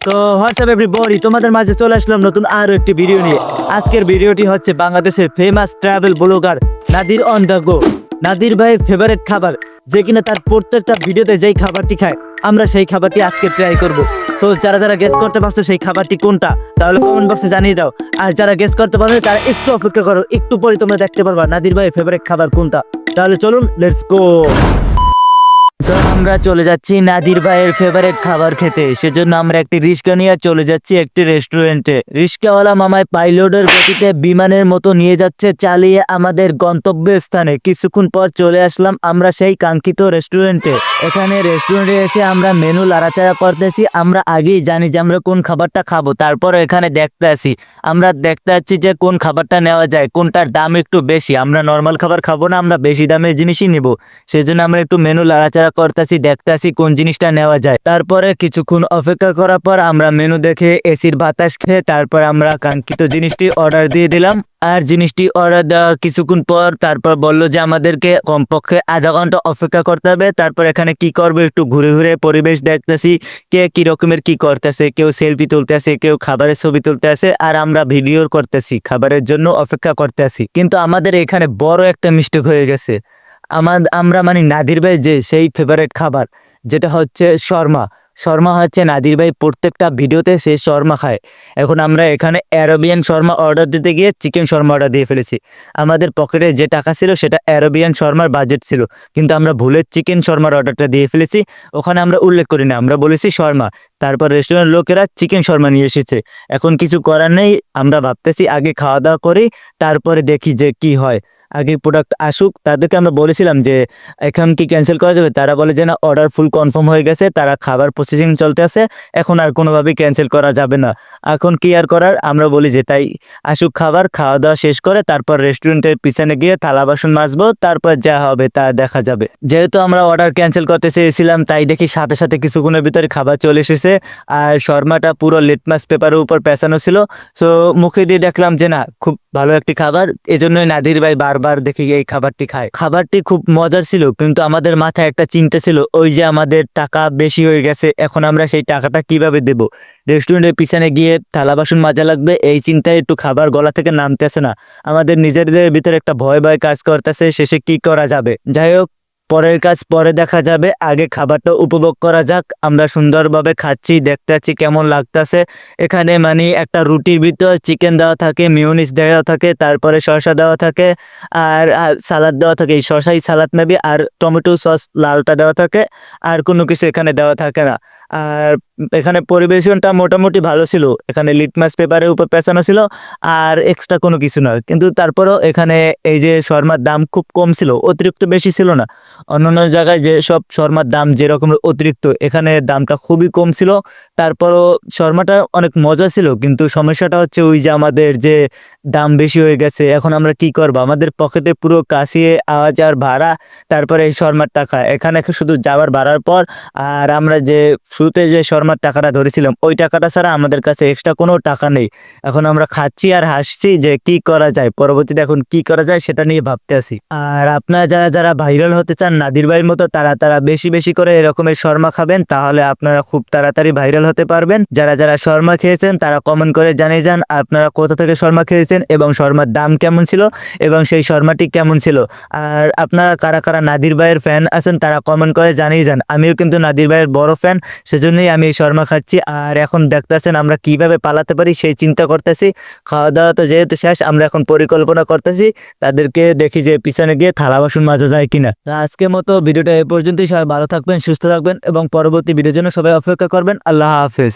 তো WhatsApp everybody, তোমাদের মাঝে চলে আসলাম নতুন আরো একটি ভিডিও নিয়ে। আজকের ভিডিওটি হচ্ছে বাংলাদেশের famous travel blogger Nadir on the go. Nadir ভাইয়ের ফেভারিট খাবার, যে কিনা তার প্রত্যেকটা ভিডিওতে যেই খাবারটি খায়, আমরা সেই খাবারটি আজকে ট্রাই করব। তো যারা যারা গেস করতে পারছো সেই খাবারটি কোনটা, তাহলে কমেন্ট বক্সে জানিয়ে দাও। আর যারা গেস করতে পারবে তারা একটু অপেক্ষা করো, একটু পরে তোমরা দেখতে পারবা নাদির ভাইয়ের ফেভারিট খাবার কোনটা। তাহলে চলুন, লেটস গো। আমরা চলে যাচ্ছি নাদির ভাইয়ের ফেভারিট খাবার খেতে। সেজন্য আমরা একটি রিক্সা নিয়ে চলে যাচ্ছি একটি রেস্টুরেন্টে। রিক্সাওয়ালা মামায় পাইলটের গতিতে বিমানের মতো নিয়ে যাচ্ছে চালিয়ে আমাদের গন্তব্য স্থানে। কিছুক্ষণ পর চলে আসলাম আমরা সেই কাঙ্ক্ষিত রেস্টুরেন্টে। এখানে রেস্টুরেন্টে এসে আমরা মেনু লাড়াচাড়া করতেছি। আমরা আগেই জানি যে আমরা কোন খাবারটা খাবো, তারপর এখানে দেখতে আসি, আমরা দেখতে যাচ্ছি যে কোন খাবারটা নেওয়া যায়, কোনটার দাম একটু বেশি। আমরা নর্মাল খাবার খাবো না, আমরা বেশি দামের জিনিসই নিব। সেজন্য আমরা একটু মেনু লাড়াচাড়া করতেছি, দেখতেছি কোন জিনিসটা নেওয়া যায়। তারপরে কিছুক্ষণ অপেক্ষা করার পর আমরা মেনু দেখে এসির বাতাস খেয়ে তারপর আমরা কাঙ্ক্ষিত জিনিসটি অর্ডার দিয়ে দিলাম। আর জিনিসটি অর্ডার দেওয়ার কিছুক্ষণ পর তারপর বললো যে আমাদেরকে কমপক্ষে আধা ঘন্টা অপেক্ষা করতে হবে। তারপর এখানে কি করবো, একটু ঘুরে ঘুরে পরিবেশ দেখতেছি, কে কি রকমের কি করতেছে। কেউ সেলফি তুলতেছে, কেউ খাবারের ছবি তুলতেছে, আর আমরা ভিডিও করতেছি, খাবারের জন্য অপেক্ষা করতেছি। কিন্তু আমাদের এখানে বড় একটা মিস্টেক হয়ে গেছে। আমরা মানে নাদির ভাই যে সেই ফেভারিট খাবার যেটা হচ্ছে শর্মা। শর্মা হচ্ছে নাদির ভাই প্রত্যেকটা ভিডিওতে সে শর্মা খায়। এখন আমরা এখানে অ্যারাবিয়ান শর্মা অর্ডার দিতে গিয়ে চিকেন শর্মা অর্ডার দিয়ে ফেলেছি। আমাদের পকেটে যে টাকা ছিল সেটা অ্যারাবিয়ান শর্মার বাজেট ছিল, কিন্তু আমরা ভুলে চিকেন শর্মার অর্ডারটা দিয়ে ফেলেছি। ওখানে আমরা উল্লেখ করি না, আমরা বলেছি শর্মা। তারপর রেস্টুরেন্ট লোকেরা চিকেন শর্মা নিয়ে এসেছে। এখন কিছু করার নেই, আমরা ভাবতেছি আগে খাওয়া দাওয়া করি, তারপরে দেখি যে কি হয়। আগে প্রোডাক্ট আসুক। তাদেরকে আমরা বলেছিলাম যে এখন কি ক্যান্সেল করা যাবে, তারা বলে যে না, অর্ডার ফুল কনফার্ম হয়ে গেছে, তারা খাবার প্রসেসিং চলতে আছে, এখন আর কোনোভাবেই ক্যান্সেল করা যাবে না। এখন কি আর করার, আমরা বলি যে তাই আসুক খাবার, খাওয়া দাওয়া শেষ করে তারপর রেস্টুরেন্টের পিছনে গিয়ে থালা বাসন মাজবো, তারপর যা হবে তা দেখা যাবে। যেহেতু আমরা অর্ডার ক্যান্সেল করতে চেয়েছিলাম, তাই দেখি সাথে সাথে কিছুক্ষণের ভিতরে খাবার চলে এসেছে। আর শর্মাটা পুরো লিটমাস পেপারের উপর পেঁচানো ছিল। সো মুখে দিয়ে দেখলাম যে না, খুব ভালো একটি খাবার। এজন্যই নাদির ভাই বারবার দেখি এই খাবারটি খায়। খাবারটি খুব মজার ছিল, কিন্তু আমাদের মাথায় একটা চিন্তা ছিল, ওই যে আমাদের টাকা বেশি হয়ে গেছে, এখন আমরা সেই টাকাটা কিভাবে দেব। রেস্টুরেন্টের পিছনে গিয়ে থালা বাসন মাজা লাগবে, এই চিন্তায় একটু খাবার গলা থেকে নামতেছে না। আমাদের নিজেদের ভিতরে একটা ভয় ভয় কাজ করতেছে, শেষে কি করা যাবে। যাই হোক, পরের কাজ পরে দেখা যাবে, আগে খাবারটা উপভোগ করা যাক। আমরা সুন্দরভাবে খাচ্ছি, দেখতে পাচ্ছি কেমন লাগতেছে। এখানে মানে একটা রুটির ভিতর চিকেন দেওয়া থাকে, মিউনিস দেওয়া থাকে, তারপরে শসা দেওয়া থাকে, আর সালাদ দেওয়া থাকে। এই শসাই সালাদ মেবি, আর টমেটো সস লালটা দেওয়া থাকে, আর কোনো কিছু এখানে দেওয়া থাকে না। আর এখানে পরিবেশনটা মোটামুটি ভালো ছিল। এখানে লিটমাস পেপারের উপর পেঁচানো ছিল, আর এক্সট্রা কোনো কিছু না। কিন্তু তারপরেও এখানে এই যে শর্মার দাম খুব কম ছিল, অতিরিক্ত বেশি ছিল না। অন্যান্য জায়গায় যে সব শর্মার দাম যেরকম অতিরিক্ত, এখানে দামটা খুবই কম ছিল। তারপরও শর্মাটা অনেক মজা ছিল, কিন্তু সমস্যাটা হচ্ছে ওই যে আমাদের যে দাম বেশি হয়ে গেছে। এখন আমরা কি করবো, আমাদের পকেটে পুরো কাশিয়ে আওয়া যাওয়ার ভাড়া, তারপরে এই শর্মার টাকা, এখানে শুধু যাওয়ার ভাড়ার পর, আর আমরা যে শুরুতে যে শর্মার টাকাটা ধরেছিলাম ওই টাকাটা ছাড়া আমাদের কাছে এক্সট্রা কোনো টাকা নেই। এখন আমরা খাচ্ছি আর হাসছি যে কি করা যায়, পরবর্তীতে এখন কি করা যায় সেটা নিয়ে ভাবতে আছি। আর আপনারা যারা যারা ভাইরাল হতে চান নাদির ভাইয়ের মতো, তারা তারা বেশি বেশি করে এরকমের শর্মা খাবেন, তাহলে আপনারা খুব তাড়াতাড়ি ভাইরাল হতে পারবেন। যারা যারা শর্মা খেয়েছেন তারা কমেন্ট করে জানিয়ে যান আপনারা কোথা থেকে শর্মা খেয়েছেন, এবং শর্মার দাম কেমন ছিল, এবং সেই শর্মাটি কেমন ছিল। আর আপনারা কারা কারা নাদির ভাইয়ের ফ্যান আছেন তারা কমেন্ট করে জানিয়ে যান। আমিও কিন্তু নাদির ভাইয়ের বড় ফ্যান, সেজন্যই আমি এই শর্মা খাচ্ছি। আর এখন দেখতেছেন আমরা কিভাবে পালাতে পারি সেই চিন্তা করতেছি। খাওয়া দাওয়া তো যেহেতু শেষ, আমরা এখন পরিকল্পনা করতেছি তাদেরকে দেখি যে পিছনে গিয়ে থালা বাসন মাজা যায় কিনা। আজকের মতো ভিডিওটা এ পর্যন্তই। সবাই ভালো থাকবেন, সুস্থ থাকবেন, এবং পরবর্তী ভিডিওর জন্য সবাই অপেক্ষা করবেন। আল্লাহ হাফেজ।